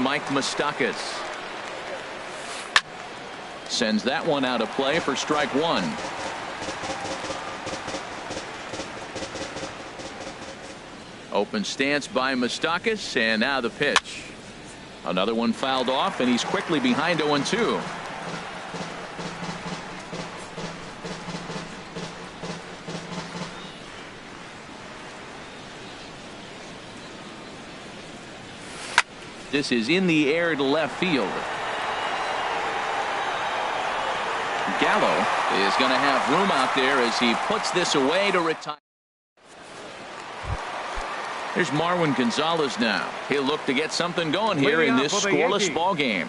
Mike Moustakas. Sends that one out of play for strike one. Open stance by Moustakas, and now the pitch. Another one fouled off, and he's quickly behind 0-2. This is in the air to left field. Gallo is going to have room out there as he puts this away to retire. Here's Marwin Gonzalez now. He'll look to get something going here in this scoreless ball game.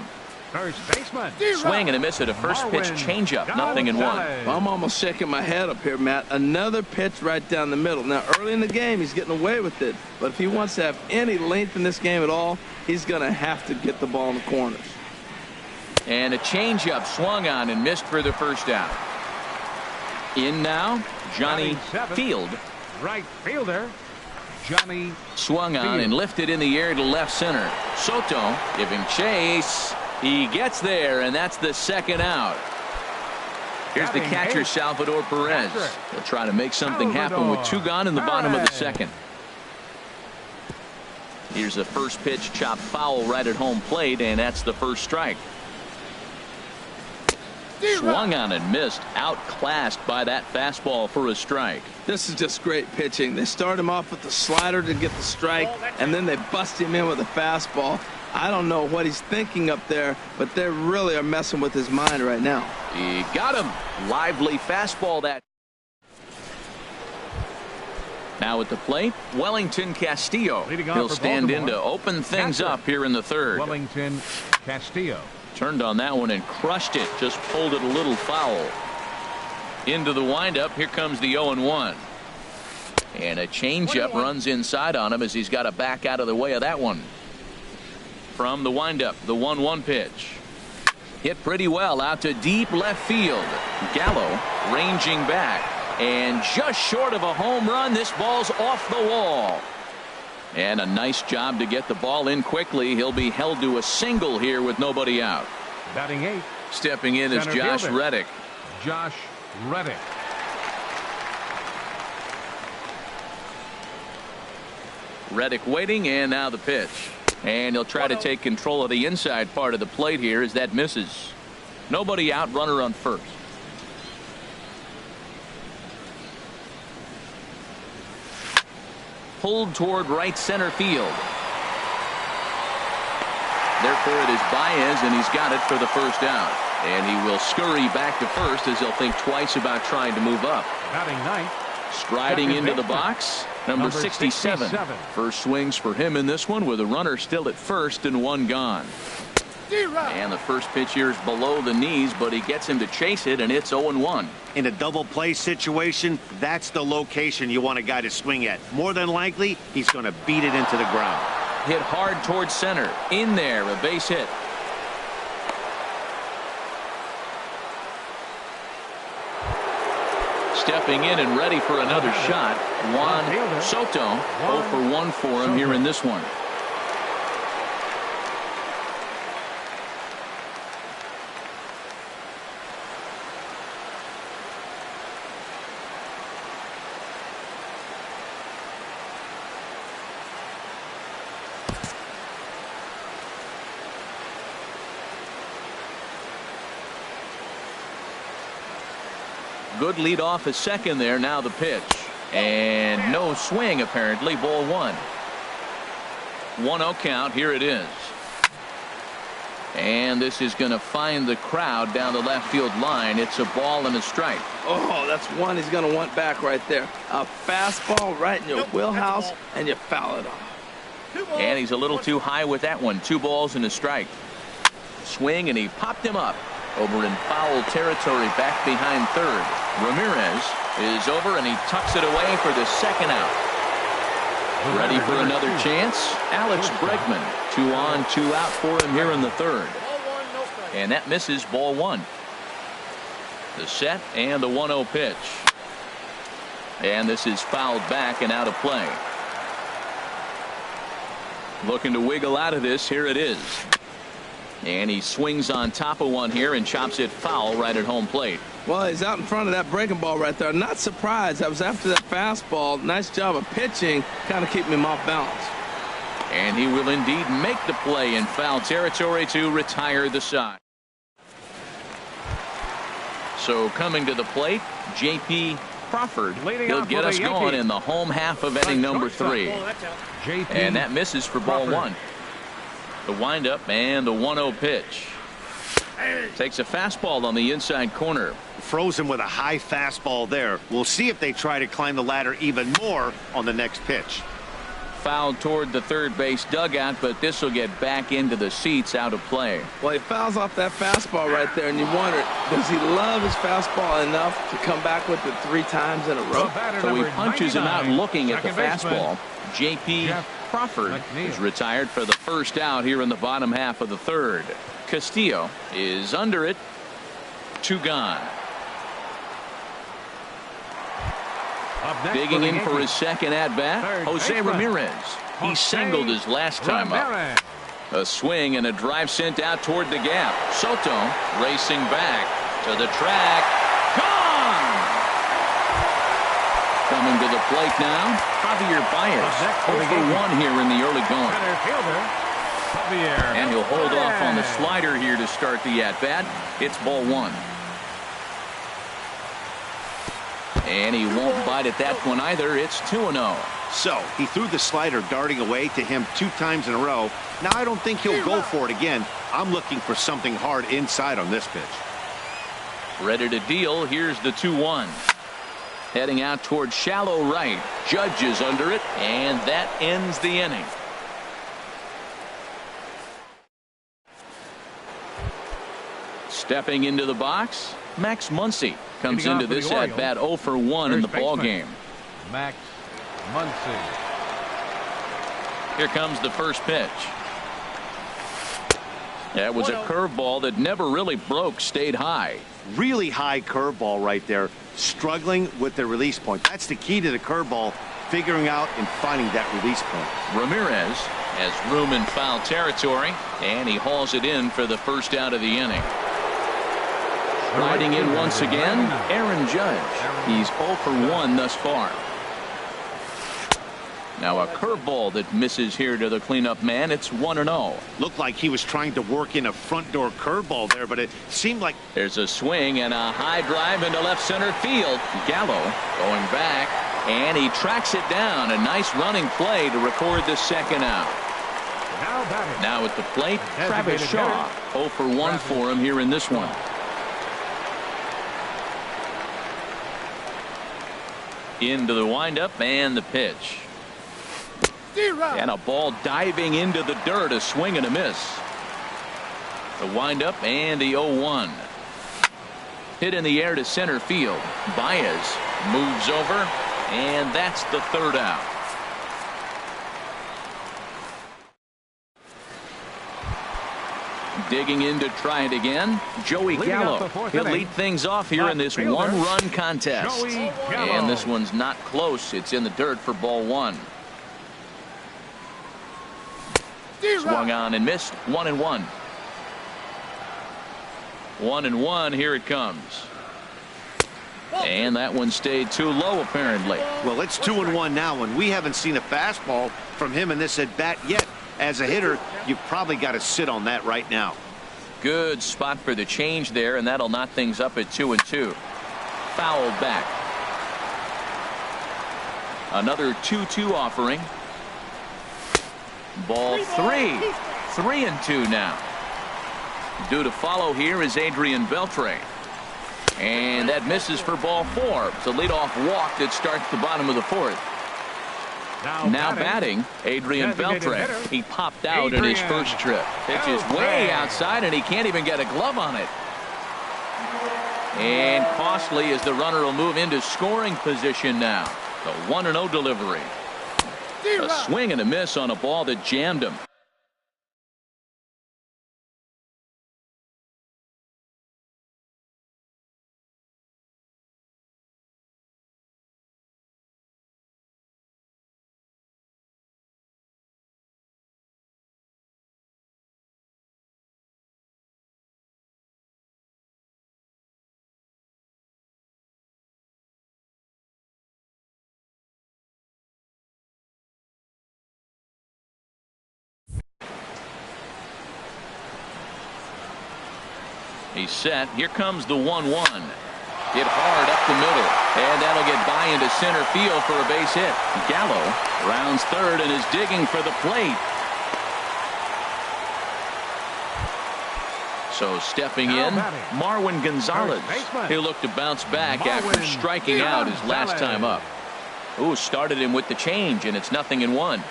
First baseman. Swing and a miss at a first pitch changeup. 0-1. Well, I'm almost shaking my head up here, Matt. Another pitch right down the middle. Now, early in the game, he's getting away with it. But if he wants to have any length in this game at all, he's going to have to get the ball in the corners. And a changeup swung on and missed for the first out. In now, Johnny Field. Right fielder, Johnny. Swung on and lifted in the air to left center. Soto giving chase. He gets there, and that's the second out. Here's the catcher, Salvador Perez. He'll try to make something happen with two gone in the bottom of the second. Here's a first pitch chopped foul right at home plate, and that's the first strike. Swung on and missed, outclassed by that fastball for a strike. This is just great pitching. They start him off with the slider to get the strike, and then they bust him in with a fastball. I don't know what he's thinking up there, but they really are messing with his mind right now. He got him. Lively fastball that. Now at the plate, Wellington Castillo. He'll stand in to open things up here in the third. Wellington Castillo. Turned on that one and crushed it. Just pulled it a little foul. Into the windup. Here comes the 0-1. And a changeup runs inside on him as he's got to back out of the way of that one. From the windup, the 1-1 pitch. Hit pretty well out to deep left field. Gallo ranging back. And just short of a home run, this ball's off the wall. And a nice job to get the ball in quickly. He'll be held to a single here with nobody out. Batting 8. Stepping in is Josh Reddick. Josh Reddick. Reddick waiting, and now the pitch. And he'll try to take control of the inside part of the plate here as that misses. Nobody out, runner on first. Pulled toward right center field. Therefore it is Baez, and he's got it for the first out. And he will scurry back to first as he'll think twice about trying to move up. Batting 9. Striding into the box, number 67. First swings for him in this one with a runner still at first and one gone. And the first pitch here is below the knees, but he gets him to chase it, and it's 0-1. In a double play situation, that's the location you want a guy to swing at. More than likely, he's going to beat it into the ground. Hit hard towards center. In there, a base hit. Stepping in and ready for another shot, Juan Soto. 0 for 1 for him here in this one. Good lead off a second there. Now the pitch, and no swing apparently. Ball 1. 1-0 count. Here it is, and this is going to find the crowd down the left field line. It's a ball and a strike. Oh, that's one he's going to want back right there. A fastball right in your wheelhouse, and you foul it off. And he's a little too high with that one. 2 balls and a strike. Swing, and he popped him up over in foul territory back behind third. Ramirez is over, and he tucks it away for the second out. Ready for another chance. Alex Bregman. 2 on, 2 out for him here in the third. And that misses. Ball 1. The set and the 1-0 pitch. And this is fouled back and out of play. Looking to wiggle out of this. Here it is. And he swings on top of one here and chops it foul right at home plate. Well, he's out in front of that breaking ball right there. Not surprised. I was after that fastball. Nice job of pitching, kind of keeping him off balance. And he will indeed make the play in foul territory to retire the side. So coming to the plate, J.P. Crawford. He'll get us going in the home half of inning number 3. And that misses for ball 1. The windup and the 1-0 pitch. Takes a fastball on the inside corner. Frozen with a high fastball there. We'll see if they try to climb the ladder even more on the next pitch. Fouled toward the third base dugout, but this will get back into the seats, out of play. Well, he fouls off that fastball right there, and you wonder, does he love his fastball enough to come back with it 3 times in a row? So he punches him out looking at the fastball. J.P. Crawford is retired for the first out here in the bottom half of the 3rd. Castillo is under it. 2 gone. Digging in for his second at-bat, Jose Ramirez. He singled his last time up. A swing and a drive sent out toward the gap. Soto racing back to the track. Gone! Coming to the plate now, Javier Baez. 0 for 1 here in the early going. And he'll hold off on the slider here to start the at-bat. It's ball 1. And he won't bite at that one either. It's 2-0. So he threw the slider darting away to him 2 times in a row. Now I don't think he'll go for it again. I'm looking for something hard inside on this pitch. Ready to deal. Here's the 2-1. Heading out toward shallow right. Judge is under it, and that ends the inning. Stepping into the box, Max Muncy comes into this at bat 0 for 1 in the ball game. Max Muncy. Here comes the first pitch. That was a curveball that never really broke, stayed high. Really high curveball right there. Struggling with the release point. That's the key to the curveball, figuring out and finding that release point. Ramirez has room in foul territory, and he hauls it in for the first out of the inning. Riding in once again, Aaron Judge. He's 0 for 1 thus far. Now a curveball that misses here to the cleanup man. It's 1-0. Looked like he was trying to work in a front door curveball there, but it seemed like there's a swing and a high drive into left center field. Gallo going back, and he tracks it down. A nice running play to record the second out. Now at the plate, Travis Shaw. 0 for 1 for him here in this one. Into the windup and the pitch. And a ball diving into the dirt. A swing and a miss. The windup and the 0-1. Hit in the air to center field. Baez moves over, and that's the 3rd out. Digging in to try it again, Joey Gallo. He'll lead things off here in this 1-run contest. And this one's not close. It's in the dirt for ball 1. Swung on and missed. 1-1. 1-1. Here it comes. And that one stayed too low, apparently. Well, it's 2-1 now, and we haven't seen a fastball from him in this at bat yet. As a hitter, you've probably got to sit on that right now. Good spot for the change there, and that'll knot things up at 2-2. Fouled back. Another 2-2 offering. Ball 3. 3-2 now. Due to follow here is Adrian Beltre. And that misses for ball 4. It's a leadoff walk that starts the bottom of the 4th. Now batting, Adrian Beltre. He popped out in his first trip. Pitch is way outside, and he can't even get a glove on it. And costly as the runner will move into scoring position now. The 1-0 delivery. A swing and a miss on a ball that jammed him. He's set. Here comes the 1-1. Hit hard up the middle, and that'll get by into center field for a base hit. Gallo rounds third and is digging for the plate. So stepping in, Marwin Gonzalez. He'll look to bounce back after striking out his last time up. Ooh, started him with the change, and it's 0-1.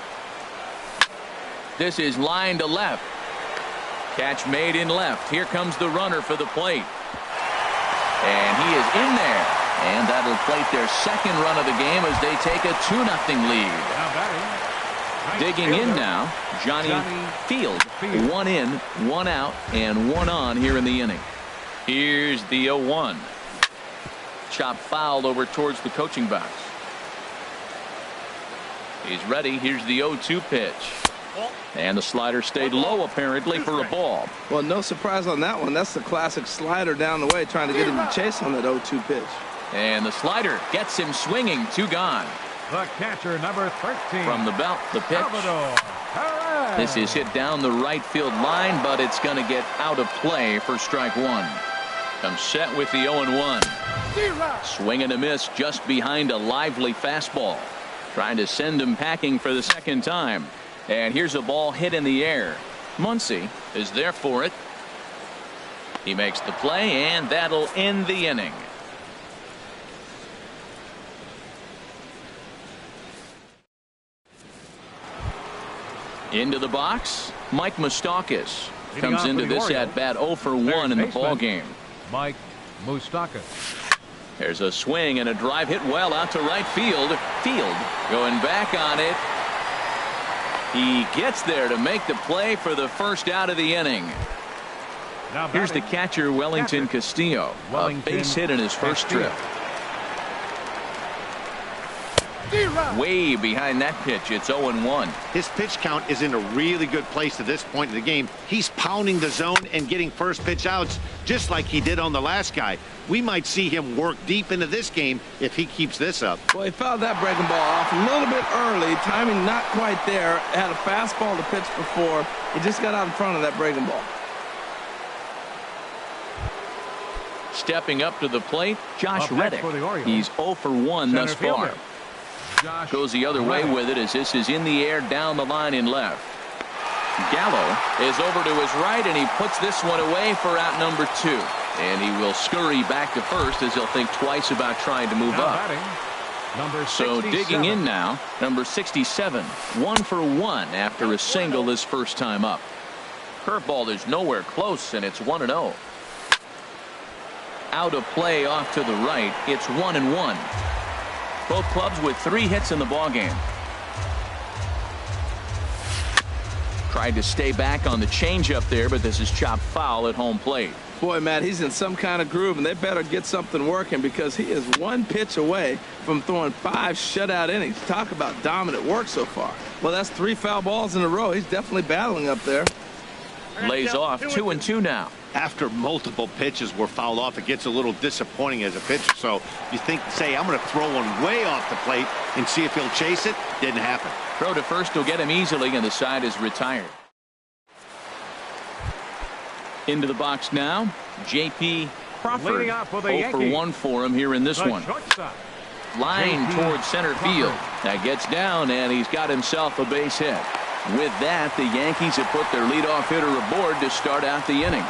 This is line to left. Catch made in left. Here comes the runner for the plate. And he is in there. And that'll plate their second run of the game as they take a 2-0 lead. Digging in now, Johnny Field. 1 in, 1 out, and 1 on here in the inning. Here's the 0-1. Chop fouled over towards the coaching box. He's ready. Here's the 0-2 pitch. And the slider stayed low apparently for a ball. Well, no surprise on that one. That's the classic slider down the way, trying to get him to chase on that 0-2 pitch. And the slider gets him swinging. 2 gone. The catcher, number 13. From the belt, the pitch. This is hit down the right field line, but it's going to get out of play for strike 1. Comes set with the 0-1. Swing and a miss just behind a lively fastball. Trying to send him packing for the second time. And here's a ball hit in the air. Muncy is there for it. He makes the play, and that'll end the inning. Into the box, Mike Moustakas comes into this at bat 0 for 1 in the ball game. Mike Moustakas. There's a swing and a drive hit well out to right field. Field going back on it. He gets there to make the play for the first out of the inning. Here's the catcher, Wellington Castillo. A base hit in his first trip. Way behind that pitch. It's 0-1. His pitch count is in a really good place at this point in the game. He's pounding the zone and getting first pitch outs just like he did on the last guy. We might see him work deep into this game if he keeps this up. Well, he fouled that breaking ball off a little bit early. Timing not quite there. Had a fastball to pitch before. He just got out in front of that breaking ball. Stepping up to the plate, Josh Reddick. He's 0 for 1 thus far. Goes the other way with it as this is in the air down the line in left. Gallo is over to his right, and he puts this one away for out number 2. And he will scurry back to first as he'll think twice about trying to move up. So digging in now, number 67. 1 for 1 after a single his first time up. Curveball is nowhere close, and it's 1-0. Out of play off to the right. It's 1-1. Both clubs with 3 hits in the ballgame. Tried to stay back on the changeup there, but this is chopped foul at home plate. Boy, Matt, he's in some kind of groove, and they better get something working because he is 1 pitch away from throwing 5 shutout innings. Talk about dominant work so far. Well, that's 3 foul balls in a row. He's definitely battling up there. Lays off 2-2 now. After multiple pitches were fouled off, it gets a little disappointing as a pitcher. So you think, say, I'm going to throw one way off the plate and see if he'll chase it. Didn't happen. Throw to first will get him easily, and the side is retired. Into the box now, J.P. Crawford. 0 for 1 for him here in this one. Line towards center field. That gets down, and he's got himself a base hit. With that, the Yankees have put their leadoff hitter aboard to start out the inning.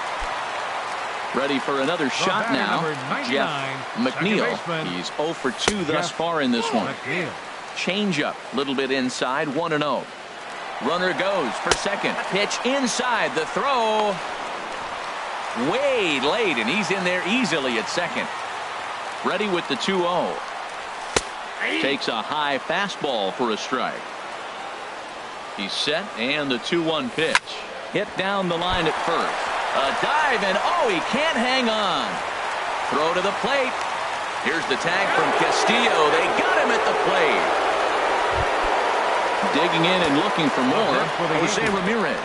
Ready for another shot now, Jeff McNeil. He's 0 for 2 thus far in this one. Changeup, a little bit inside, 1-0. Runner goes for second. Pitch inside. The throw way late, and he's in there easily at second. Ready with the 2-0. Takes a high fastball for a strike. He's set, and the 2-1 pitch. Hit down the line at first. A dive, and oh, he can't hang on. Throw to the plate. Here's the tag from Castillo. They got him at the plate. Digging in and looking for more, Jose Ramirez.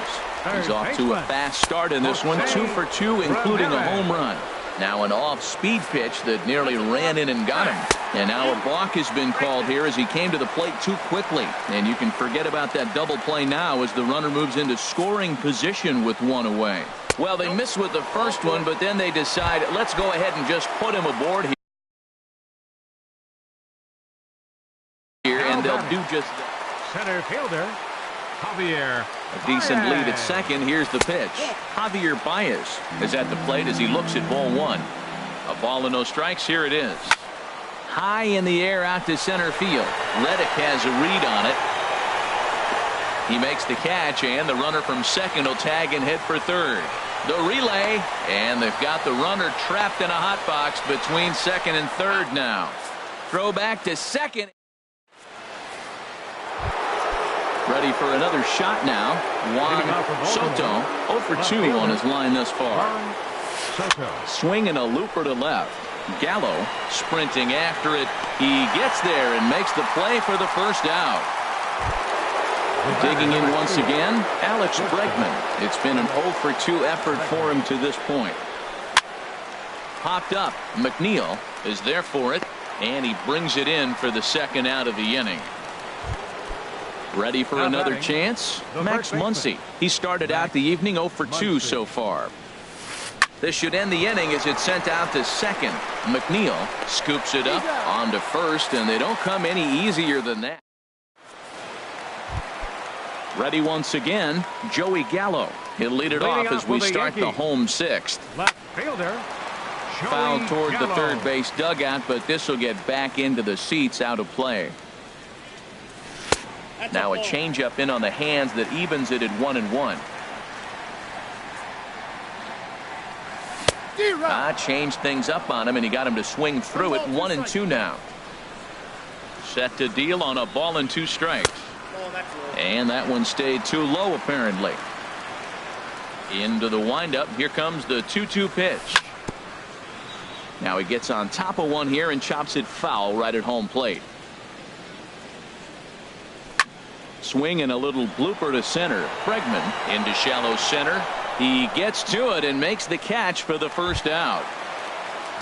He's off to a fast start in this one. 2 for 2, including a home run. Now an off-speed pitch that nearly ran in and got him. And now a balk has been called here as he came to the plate too quickly. And you can forget about that double play now as the runner moves into scoring position with 1 away. Well, they missed with the first one, but then they decide, let's go ahead and just put him aboard here, and they'll do just that. Center fielder, Javier. A decent lead at second. Here's the pitch. Javier Baez is at the plate as he looks at ball one. A ball and no strikes. Here it is. High in the air out to center field. Reddick has a read on it. He makes the catch, and the runner from second will tag and head for third. The relay, and they've got the runner trapped in a hot box between second and third now. Throw back to second. Ready for another shot now. Juan Soto 0 for 2 on his line thus far. Swinging a looper to left. Gallo sprinting after it. He gets there and makes the play for the first out. Digging in once again, Alex Bregman. It's been an 0 for 2 effort for him to this point. Popped up. McNeil is there for it, and he brings it in for the second out of the inning. Ready for another chance? Max Muncy. He started out the evening 0 for 2 so far. This should end the inning as it's sent out to second. McNeil scoops it up onto first, and they don't come any easier than that. Ready once again, Joey Gallo. He'll lead it off as we start the home sixth. Left fielder, Foul toward the Gallo. third base dugout, but this will get back into the seats out of play. Now a changeup in on the hands that evens it at 1-1. Changed things up on him, and he got him to swing through it. 1-2 now. Set to deal on a ball and 2 strikes. And that one stayed too low apparently. Into the windup. Here comes the 2-2 pitch. Now he gets on top of one here and chops it foul right at home plate. Swing and a little blooper to center. Bregman into shallow center. He gets to it and makes the catch for the first out.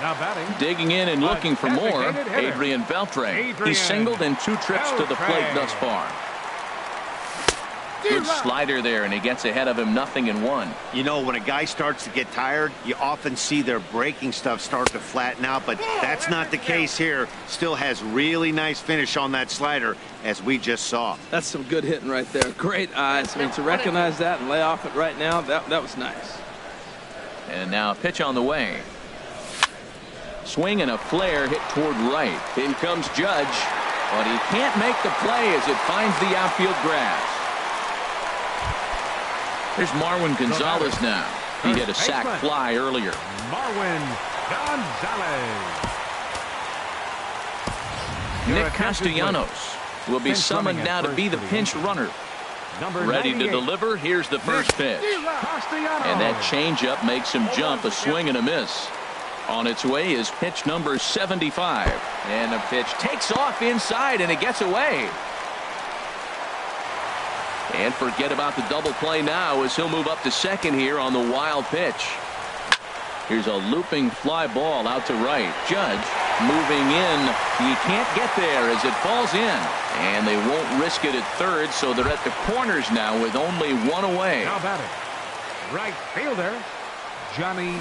Now batting. Digging in and looking for more, Designated hitter. Adrian Beltre. Adrian He's singled in 2 trips to the plate Beltre. thus far. Good slider there, and he gets ahead of him 0-1. You know, when a guy starts to get tired, you often see their breaking stuff start to flatten out, but that's not the case here. Still has really nice finish on that slider, as we just saw. That's some good hitting right there. Great eyes. I mean, to recognize that and lay off it right now, that was nice. And now a pitch on the way. Swing and a flare hit toward right. In comes Judge, but he can't make the play as it finds the outfield grass. There's Marwin Gonzalez now. He hit a sac fly earlier. Marwin Gonzalez. Nick Castellanos will be summoned now to be the pinch runner. Ready to deliver. Here's the first pitch. And that changeup makes him jump. A swing and a miss. On its way is pitch number 75. And the pitch takes off inside, and it gets away. And forget about the double play now as he'll move up to second here on the wild pitch. Here's a looping fly ball out to right. Judge moving in. He can't get there as it falls in. And they won't risk it at third, so they're at the corners now with only 1 away. Now batting. Right fielder, Johnny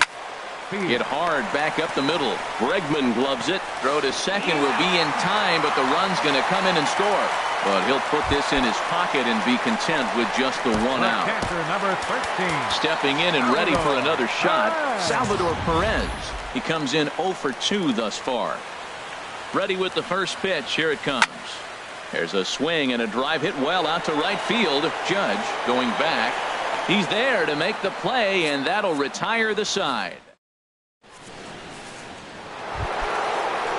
Field. Hit hard back up the middle. Bregman gloves it. Throw to second will be in time, but the run's going to come in and score. But he'll put this in his pocket and be content with just the 1 out. Catcher number 13. Stepping in and ready for another shot, Salvador Perez. He comes in 0 for 2 thus far. Ready with the first pitch. Here it comes. There's a swing and a drive hit well out to right field. Judge going back. He's there to make the play, and that'll retire the side.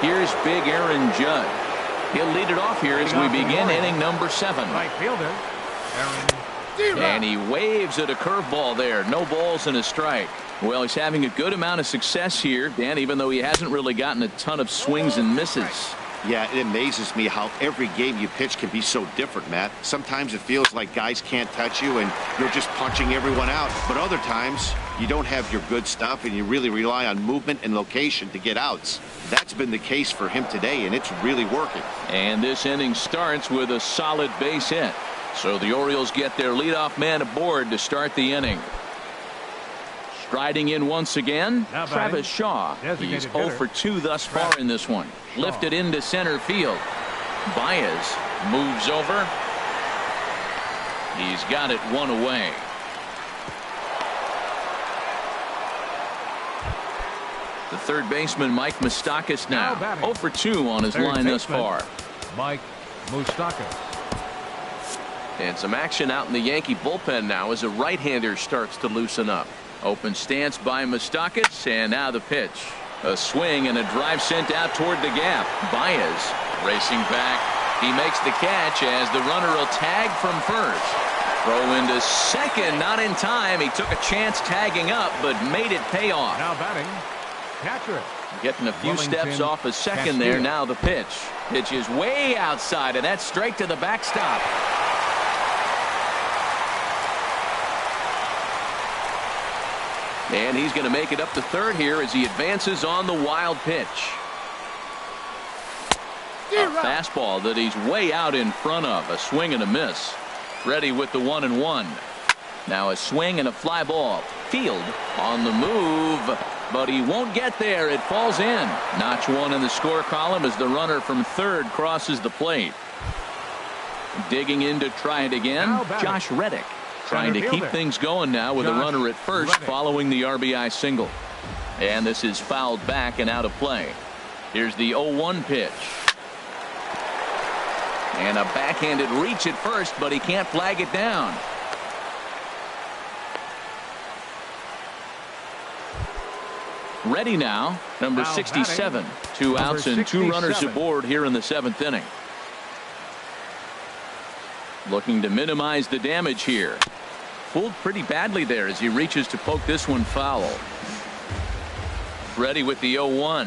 Here's big Aaron Judge. He'll lead it off here as we begin inning number 7. Right fielder, Aaron. And he waves at a curveball there. No balls and a strike. Well, he's having a good amount of success here, Dan, even though he hasn't really gotten a ton of swings and misses. Yeah, it amazes me how every game you pitch can be so different, Matt. Sometimes it feels like guys can't touch you and you're just punching everyone out. But other times, you don't have your good stuff and you really rely on movement and location to get outs. That's been the case for him today, and it's really working. And this inning starts with a solid base hit. So the Orioles get their leadoff man aboard to start the inning. Striding in once again, Now Travis batting, Shaw. He's 0 for 2 thus far in this one. Lifted into center field. Baez moves over. He's got it one away. The third baseman, Mike Moustakas, now 0 for 2 on his line thus far. Mike Moustakas. And some action out in the Yankee bullpen now as a right-hander starts to loosen up. Open stance by Moustakas, and now the pitch. A swing and a drive sent out toward the gap. Baez racing back. He makes the catch as the runner will tag from first. Throw into second, not in time. He took a chance tagging up, but made it pay off. Now batting, catcher. Getting a few Wellington steps off a second there. Now the pitch. Pitch is way outside, and that's straight to the backstop. And he's going to make it up to third here as he advances on the wild pitch. A fastball that he's way out in front of. A swing and a miss. Ready with the 1-1. Now a swing and a fly ball. Field on the move, but he won't get there. It falls in. Notch one in the score column as the runner from third crosses the plate. Digging in to try it again, Josh Reddick. Trying to keep things going now with a runner at first following the RBI single. And this is fouled back and out of play. Here's the 0-1 pitch. And a backhanded reach at first, but he can't flag it down. Ready now, number 67. 2 outs and 2 runners aboard here in the 7th inning. Looking to minimize the damage here. Fooled pretty badly there as he reaches to poke this one foul. Ready with the 0-1.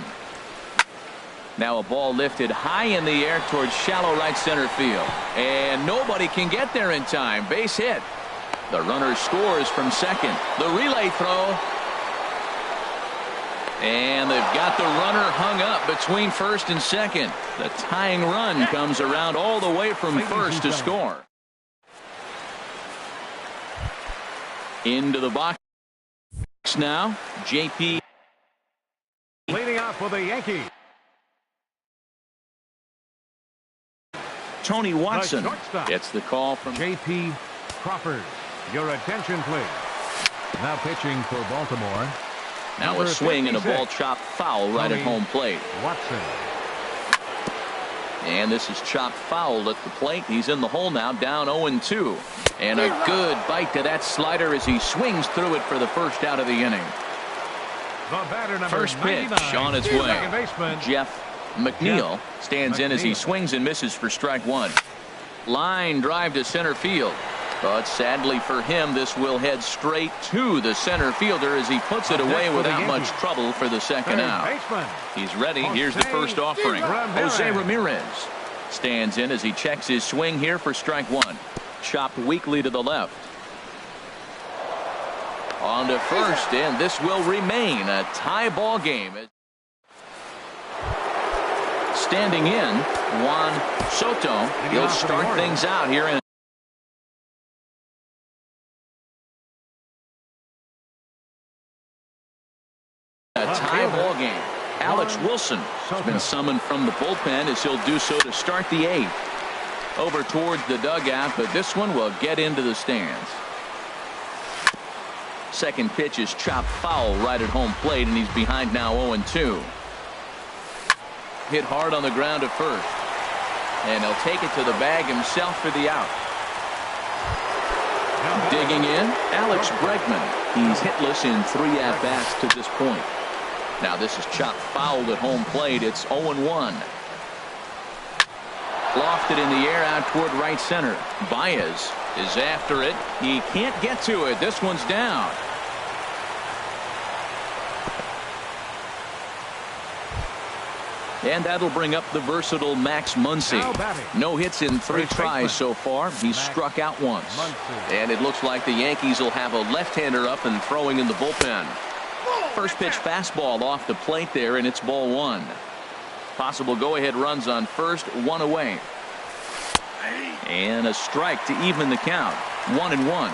Now a ball lifted high in the air towards shallow right center field. And nobody can get there in time. Base hit. The runner scores from second. The relay throw. And they've got the runner hung up between first and second. The tying run comes around all the way from first to score. Into the box now, JP. Leading off for the Yankees. Tony Watson gets the call from J.P. Crawford. Your attention, please. Now pitching for Baltimore. Now a swing and a ball chopped foul right at home plate. Watson. And this is chopped foul at the plate. He's in the hole now, down 0-2. And a good bite to that slider as he swings through it for the first out of the inning. First pitch on its way. Jeff McNeil stands in as he swings and misses for strike one. Line drive to center field. But sadly for him, this will head straight to the center fielder as he puts it away without much trouble for the second out. He's ready. Here's the first offering. Jose Ramirez stands in as he checks his swing here for strike one. Chopped weakly to the left. On to first, and this will remain a tie ball game. Standing in, Juan Soto. He'll start things out here in a tie ball game. Alex Wilson has been summoned from the bullpen as he'll do so to start the 8th. Over towards the dugout, but this one will get into the stands. Second pitch is chopped foul right at home plate, and he's behind now 0-2. Hit hard on the ground at first. And he'll take it to the bag himself for the out. Digging in, Alex Bregman. He's hitless in 3 at-bats to this point. Now this is chopped foul at home plate. It's 0-1. Lofted in the air out toward right center. Baez is after it. He can't get to it. This one's down. And that'll bring up the versatile Max Muncy. No hits in 3 tries so far. He's struck out once. And it looks like the Yankees will have a left-hander up and throwing in the bullpen. First pitch fastball off the plate there, and it's ball 1. Possible go-ahead runs on first, 1 away. And a strike to even the count. 1-1.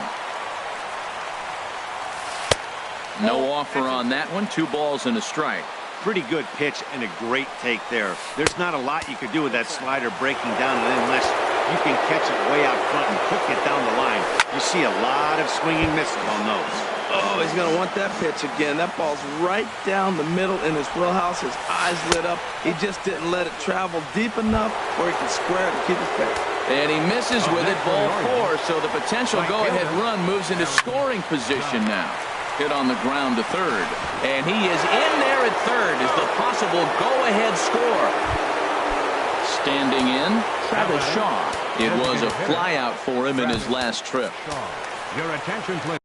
No offer on that one. 2 balls and a strike. Pretty good pitch and a great take there. There's not a lot you could do with that slider breaking down unless you can catch it way out front and hook it down the line. You see a lot of swinging misses on those. Oh, he's going to want that pitch again. That ball's right down the middle in his wheelhouse. His eyes lit up. He just didn't let it travel deep enough where he can square it and keep his pace. And he misses with it, ball 4, so the potential go-ahead run moves into scoring position now. Hit on the ground to third. And he is in there at third as the possible go-ahead score. Standing in, Travis Shaw. It was a flyout for him in his last trip. Your attention, please.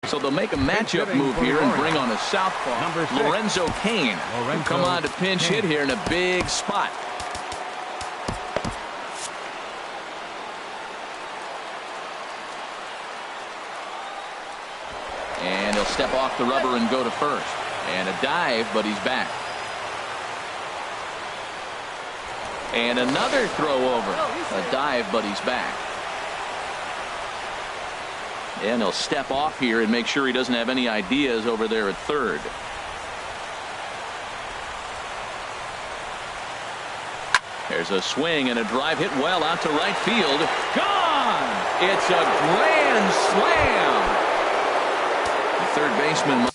So they'll make a matchup move here and bring on a southpaw, Number 6. Lorenzo Cain. Who come on to pinch hit here in a big spot. And he'll step off the rubber and go to first. And a dive, but he's back. And another throw over. A dive, but he's back. And he'll step off here and make sure he doesn't have any ideas over there at third. There's a swing and a drive hit well out to right field. Gone! It's a grand slam! The third baseman